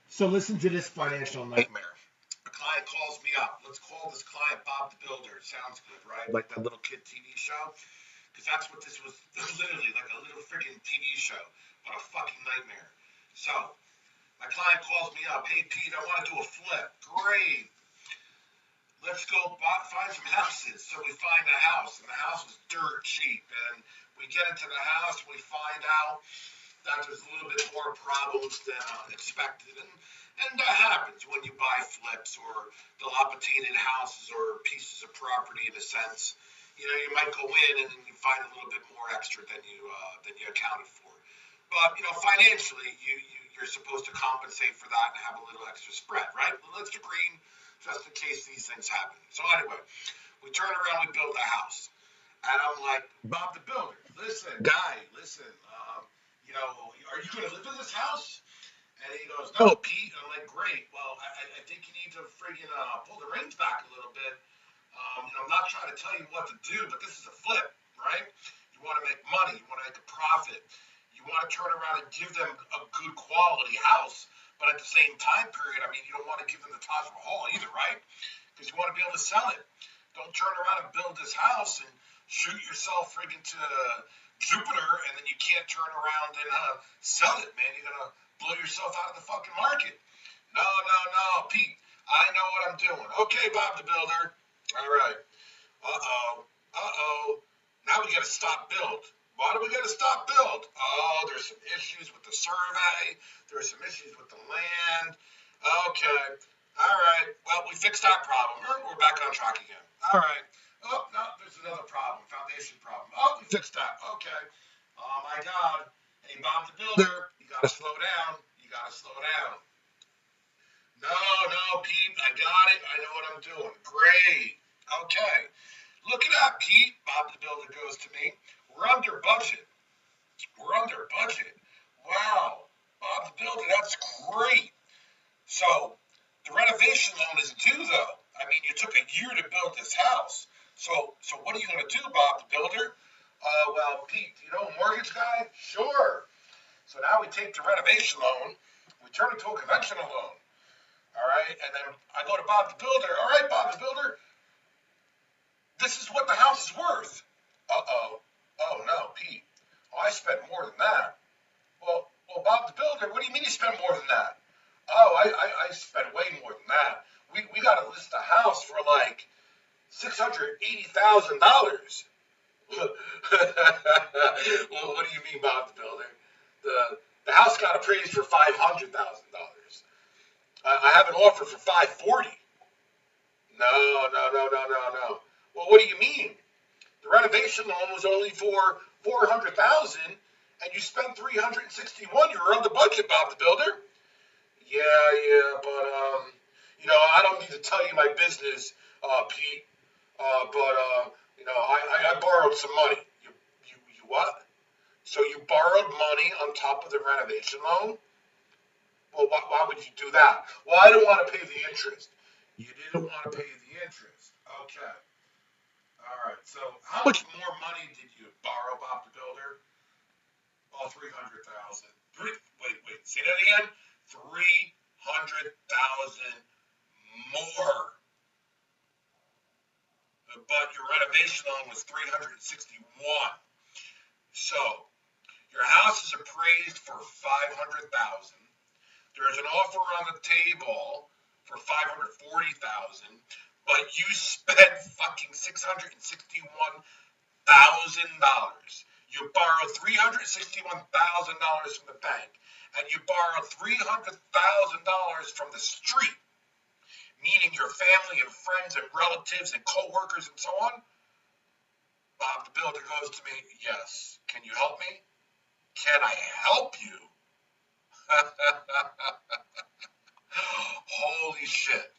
So listen to this financial nightmare. A client calls me up. Let's call this client Bob the Builder. Sounds good, right? Like that little kid TV show. Because that's what this was. Literally like a little freaking TV show, but a fucking nightmare. So my client calls me up. Hey Pete, I want to do a flip. Great. Let's go find some houses. So we find a house, and the house was dirt cheap. And we get into the house, we find out that there's a little bit more problems than expected. And that happens when you buy flips or dilapidated houses or pieces of property in a sense. You know, you might go in and you find a little bit more extra than you accounted for. But you know, financially, you're supposed to compensate for that and have a little extra spread, right? Well, let's agree just in case these things happen. So anyway, we turn around, we build a house. And I'm like, Bob the Builder, listen, guy, listen, you know, are you going to live in this house? And he goes, no, Pete. And I'm like, great. Well, I think you need to friggin' pull the reins back a little bit. You know, I'm not trying to tell you what to do, but this is a flip, right? You want to make money. You want to make a profit. You want to turn around and give them a good quality house. But at the same time period, I mean, you don't want to give them the Taj Mahal either, right? Because you want to be able to sell it. Don't turn around and build this house and shoot yourself friggin' to Jupiter, and then you can't turn around and sell it, man. You're gonna blow yourself out of the fucking market. No, no, no, Pete. I know what I'm doing. Okay, Bob the Builder. All right. Uh-oh. Uh-oh. Now we gotta stop build. Why do we gotta stop build? Oh, there's some issues with the survey. There's some issues with the land. Okay. All right. Well, we fixed that problem. We're back on track again. All right. Oh, no, there's another problem. Foundation problem. Oh, we fixed that. Okay. Oh, my God. Hey, Bob the Builder, you gotta slow down. You gotta slow down. No, no, Pete, I got it. I know what I'm doing. Great. Okay. Look at that, Pete. Bob the Builder goes to me. We're under budget. We're under budget. Wow. Bob the Builder, that's great. So the renovation loan is due, though. I mean, you took a year to build this house. So what are you going to do, Bob the Builder? Well, Pete, you know a mortgage guy? Sure. So now we take the renovation loan, we turn it to a conventional loan. All right, and then I go to Bob the Builder. All right, Bob the Builder, this is what the house is worth. Uh-oh. Oh, no, Pete. Oh, I spent more than that. Well, Bob the Builder, what do you mean you spent more than that? Oh, I spent way more than that. We got to list the house for like $680,000. Well, what do you mean, Bob the Builder? The house got appraised for $500,000. I have an offer for 540. No, no, no, no, no, no. Well, what do you mean? The renovation loan was only for 400,000, and you spent 361. You were under budget, Bob the Builder. Yeah, yeah, but you know, I don't need to tell you my business, Pete. But you know, I borrowed some money. You what? So you borrowed money on top of the renovation loan? Well, why would you do that? Well, I didn't want to pay the interest. You didn't want to pay the interest. Okay. All right. So how much more money did you borrow, Bob the Builder? Oh, 300,000. Wait. Say that again. 300,000 more. But your renovation loan was 361. So your house is appraised for 500,000. There's an offer on the table for 540,000, but you spent fucking $661,000. You borrowed $361,000 from the bank, and you borrowed $300,000 from the street, meaning your family and friends and relatives and co-workers and so on. Bob the Builder goes to me, yes. Can you help me? Can I help you? Holy shit.